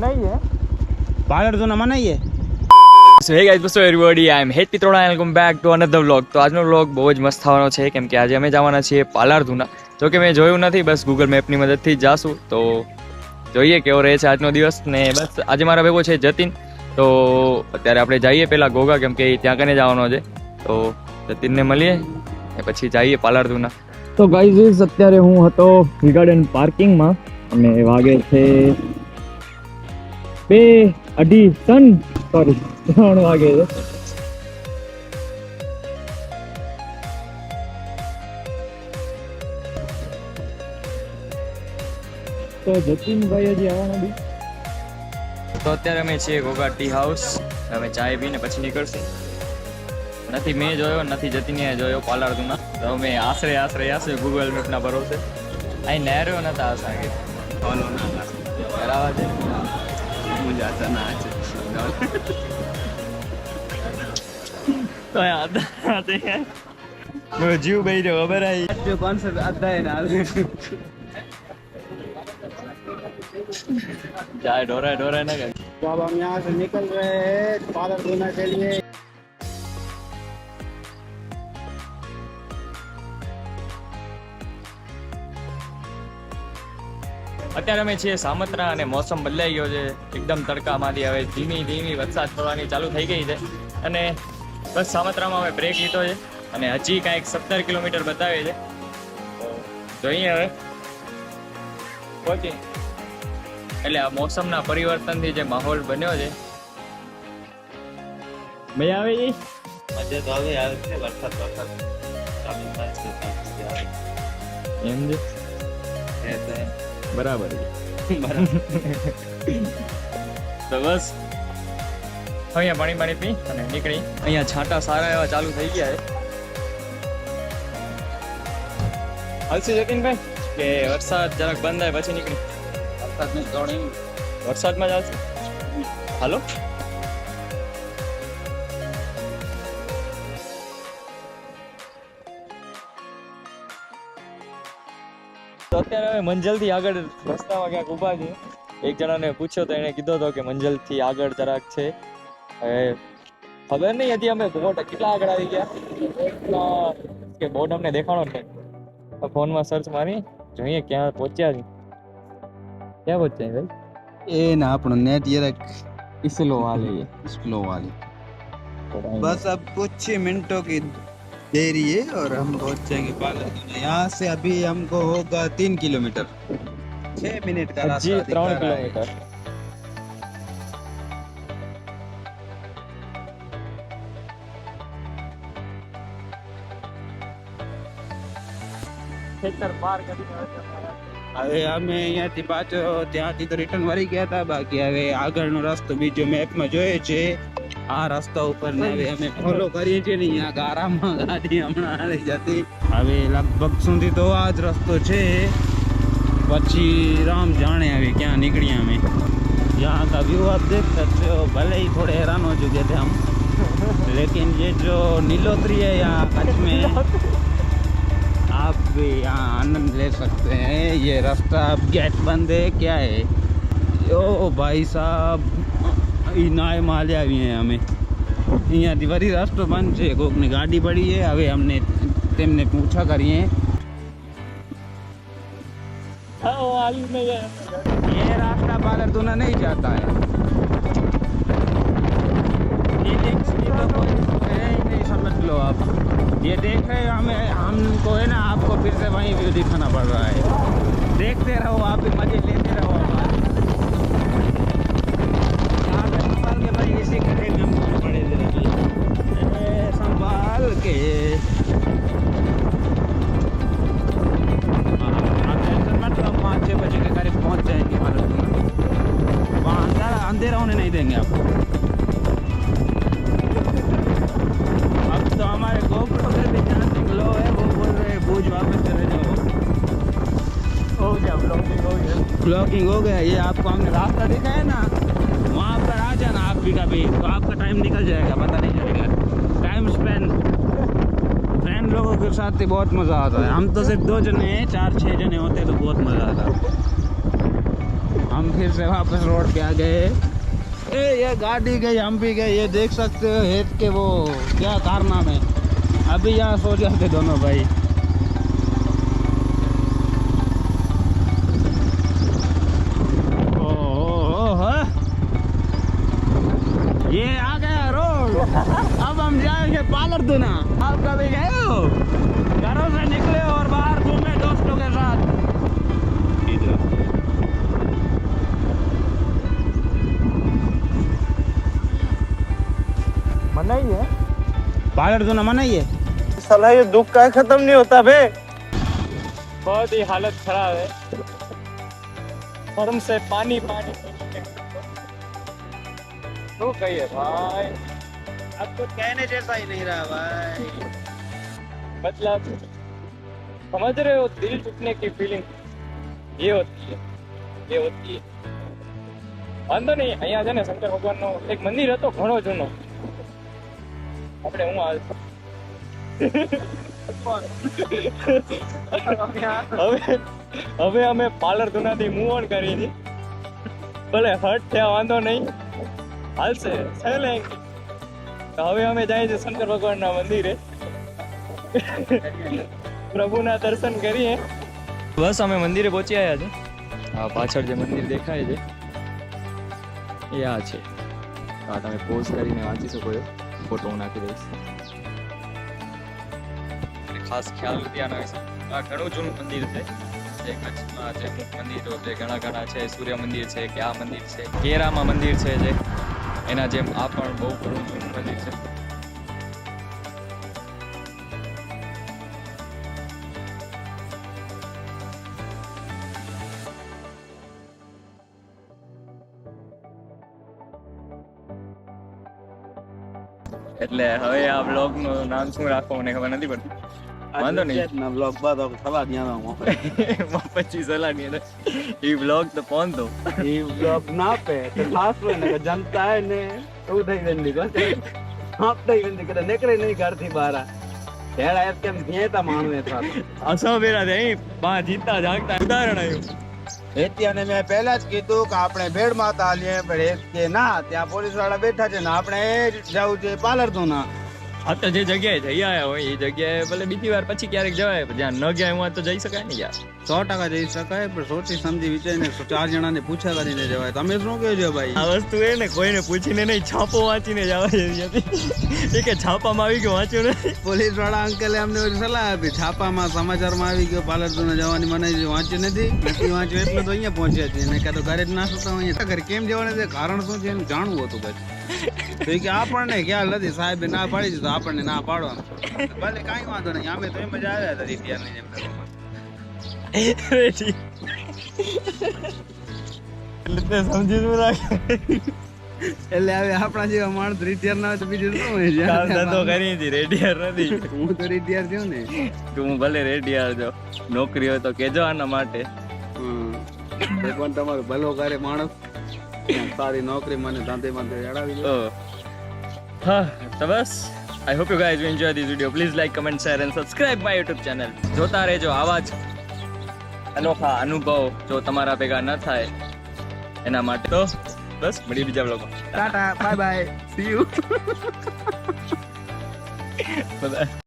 મનાઈ હે પાલર ધૂના મનાઈ હે so hey guys what's up everybody I am Het Pitroda welcome back to another vlog. તો આજનો વ્લોગ બહુ જ મસ્ત થવાનો છે કેમ કે આજે અમે જવાના છીએ પાલાર ધૂના. જો કે મેં જોયું નથી, બસ ગૂગલ મેપની મદદથી જ જાશું. તો જોઈએ કેવો રહે છે આજનો દિવસ. ને બસ આજે મારા ભેગો છે જતીન. તો અત્યારે આપણે જઈએ પહેલાં ઘોઘા કેમ કે ત્યાં કને જવાનો છે. તો જતીનને મળીએ ને પછી જઈએ પાલાર ધૂના. તો ગાઈઝ અત્યારે હું હતો હિલ ગાર્ડન પાર્કિંગમાં અને વાગે છે 3 વાગે છે. તો જતીનભાઈ હજી આવવાના બી. તો અત્યારે અમે છીએ ઘોઘા ટી હાઉસ. અમે ચાય પીને પછી નીકળશું. નથી મેં જોયો, નથી જતીને જોયો પાલાર ધૂના. તો અમે આશરે ગૂગલ મેપના ભરોસે અહીં નહેરો નતા આશા ફોલો ના બરાબર છે. મુજાતા ના છે તો જીવ ભાઈ રહ્યો ખબર આવી जो कॉन्सेप्ट आता है ना જાય ઢોરાય ના કર. तो अब हम यहाँ से निकल रहे हैं पालर धूना के लिए. અત્યારે અમે છીએ સામત્રા અને મોસમ બદલાઈ ગયો છે એકદમ તડકામાંથી. હવે ધીમી વરસાદ પડવાની ચાલુ થઈ ગઈ છે અને બસ સામત્રામાં અમે બ્રેક લીધો છે અને હજી કાંઈક 17 કિલોમીટર બતાવે છે. તો જોઈએ હવે પહોંચી. એટલે આ મોસમના પરિવર્તનથી જે માહોલ બન્યો છે મજા આવે છે. मजे तो હવે આવે છે વરસાદ ચાલુ થાય છે એમ છે ऐसे બરાબર છે. તો બસ અહીંયા પાણી પી અને નીકળી. અહીંયા છાંટા સારા એવા ચાલુ થઈ ગયા છે. હાલશે જતીનભાઈ કે વરસાદ જરાક બંધ થાય પછી નીકળી? વરસાદની દોડી વરસાદમાં જ આવશે. હાલો તો અત્યારે અમે મંજલથી આગળ રસ્તામાં ક્યાંક ઊભા છીએ. એક જણાને પૂછ્યો તો એને કીધો હતો કે મંજલથી આગળ જરાક છે. હવે ખબર નહીં હતી અમે બોટ કેટલા આગળ આવી ગયા કે બોટ અમને દેખાણો જ નહીં. ફોનમાં સર્ચ મારી જોઈએ ક્યાં પહોંચ્યા છે. ક્યાં પહોંચ્યા ભાઈ? ये ना अपना नेट ये रख इसलो वाले ये स्लो वाली. बस अब कुछ ही मिनटों की देरी है और हम पहुंच जाएंगे पालर धूना. यहाँ से अभी हमको होगा 3 किलोमीटर 6 मिनट का जी रास्ता 3 दिखा रहा है. किलोमीटर. ખેતર પાર કરી હવે અમે અહીંયાથી પાછો ત્યાંથી તો રિટર્ન વળી ગયા હતા. બાકી હવે આગળનો રસ્તો બીજો મેપમાં જોઈએ છે. આ રસ્તા ઉપર ને હવે અમે ફોલો કરીએ છીએ ને અહીંયા ગારામાં ગાડી હમણાં આવી જતી. હવે લગભગ સુધી તો આ જ રસ્તો છે. પછી राम जाने अभी क्या निकली हमें. यहाँ का व्यू आप देख सकते हो. भले ही थोड़े हैरान हो चुके थे हम लेकिन ये जो नीलोत्री है यहाँ कच्छ में आप भी यहाँ आनंद ले सकते हैं. ये रास्ता अब गेट बंद है क्या है. ओ भाई साहब नाय माले આવી हैं हमें. અહીંયાથી વરી રસ્તો બંધ છે. કોકની ગાડી પડી છે. હવે અમને તેમને પૂછા કરીએ. ये रास्ता पालर धूना नहीं जाता है. ये तो कोई है ही नहीं समझ लो आप. ये देख रहे हो हमें हमको है ना आपको फिर से वही व्यू दिखाना पड़ रहा है. देखते रहो आप भी मजे लेते रहो. संभाल के भाई इसी गड्ढे में हम पड़े थे. संभाल के आप 5-6 बजे के करीब पहुंच जाएंगे पालर धूना. वहाँ अंधेरा होने नहीं देंगे आपको. अब तो हमारे गोप्रो से भी चार्जिंग लो है. वो बोल रहे हैं भूज वापस चले जाओ. हो गया ब्लॉकिंग हो गया. ये आपको हमने रास्ता दिखाया ना, वहाँ पर आ जाना आप भी कभी. तो आपका टाइम निकल जाएगा, पता नहीं चलेगा. टाइम स्पेंड फ्रेंड लोगों के साथ ही बहुत मज़ा आता है. हम तो सिर्फ 2 जने हैं, 4-6 जने होते तो बहुत मज़ा आता. हम फिर से वापस रोड पे आ गए। ये गाड़ी गई, हम भी गए। ये देख सकते हो हेत के वो क्या कारनामे है। अभी यहाँ सो जाते दोनों भाई। ये आ गया रोड। अब हम जाएंगे पालरधुना। आप कभी गए हो? घरों से निकले और बाहर घूमे दोस्तों के साथ। मना ही है पालरधुना मना ही है। साला ये दुख का खत्म नहीं होता बे। बहुत ही हालत खराब है, फर्म से पानी पानी तो कहिए भाई। अब तो कहने जैसा ही नहीं रहा भाई। मतलब समझ रहे हो, दिल टूटने की फीलिंग ये होती है, ये होती है। વાંધો નહીં, અહીંયા છે ને શંકર ભગવાનનો એક મંદિર હતો ઘણો જૂનો, આપણે હું હવે અમે પાલરધુનાથી મૂવ ઓન કરી છે, ભલે હટ થયા વાંધો નહીં, હાલશે ચાલે। તો હવે અમે જાય છે શંકર ભગવાનના મંદિરે, પ્રભુના દર્શન કરીએ। બસ અમે મંદિરે પહોંચી આવ્યા છે। આ પાછળ જે મંદિર દેખાય છે એ આ છે। આ તમે પોઝ કરીને વાંચી શકો છો, ફોટો હું નાખી દઈશ। ખાસ ખ્યાલ નથી આના વિશે। આ ઘણું જૂનું મંદિર છે, જે કચ્છમાં જે મંદિરો છે ઘણા ઘણા છે, સૂર્ય મંદિર છે કે આ મંદિર છે, કેરામાં મંદિર છે, જે એના જેમ આ પણ બહુ ઘણું જૂનું મંદિર છે। એટલે હવે આ બ્લોગ નું નામ શું રાખવું મને ખબર નથી પડતી, વાંધો નહીં। ना ब्लॉग बात हो सवा दिया ना मो। 25 सालानी है ये ब्लॉग तो कौन दो ये ब्लॉग ना पे तो खास में ना जनता है ने तो दई वेंदी को आप दई वेंदी करे निकले नहीं घर थी बाहर हेड़ा एस केम थिएता मानवे था। असो बेरा दे बा जीता जागता उदाहरण आयो। એતિયાને મેં પહેલા જ કીધું કે આપણે ભેડ માતા આલીએ, પણ એ કે ના, ત્યાં પોલીસ વાળા બેઠા છે ને આપણે જવું છે પાલરધુના। આ તો જે જગ્યાએ જઈ આયા હોય એ જગ્યાએ ભલે બીજી વાર પછી ક્યારેક જવાય, પણ જ્યાં ન ગયા હોય તો જઈ શકાય ને યાર। 100% જઈ શકાય, પણ સોચી સમજી વિચારીને 4 જણાને પૂછ્યા કરીને જવાય। તમે શું કહો છો ભાઈ? આ વસ્તુ એ ને કોઈને પૂછીને નહીં, છાપો વાંચીને જવાય એ કે છાપામાં આવી ગયું વાંચ્યું નથી। પોલીસ વાળા અંકલે અમને ઓલી સલાહ આપી, છાપામાં સમાચારમાં આવી ગયો પાલરધુના જવાની મનાઈ છે, વાંચ્યું નથી વાંચ્યું એટલે તો અહીંયા પહોંચ્યા છીએ, ને કાં તો ઘરે જ ના સુતા અહીંયા ઘરે કેમ જવાના છે, કારણ શું છે એનું જાણવું હતું બસ। તો એ કે આપણને ખ્યાલ નથી, સાહેબે ના પાડી દીધું, આપણને ના પાડવાનું, ભલે કાંઈ વાંધો નહીં, અમે તો એમ જ આવ્યા હતા રીતિયાની જેમ કરવામાં। એટલે સમજી શું રાખે, એટલે હવે આપણા જેવા માણસ રિટાયર ના હોય તો બીજું શું હોય? કામ ધંધો કરી હતી, રેડિયાર નથી। હું તો રિટાયર થયો ને। તું ભલે રેડિયાર જો, નોકરી હોય તો કેજો આના માટે। પણ તમારું ભલો કરે માણસ, સારી નોકરી મને ધંધે માંધે એડાવી દે। હા તો બસ, I hope you guys will enjoy this video. Please like, comment, share and subscribe my YouTube channel. જોતા રહેજો આવા જ અનોખા અનુભવ જો તમારા ભેગા ન થાય એના માટે। તો બસ મળીએ બીજા બ્લોગમાં, tata bye bye see you. By.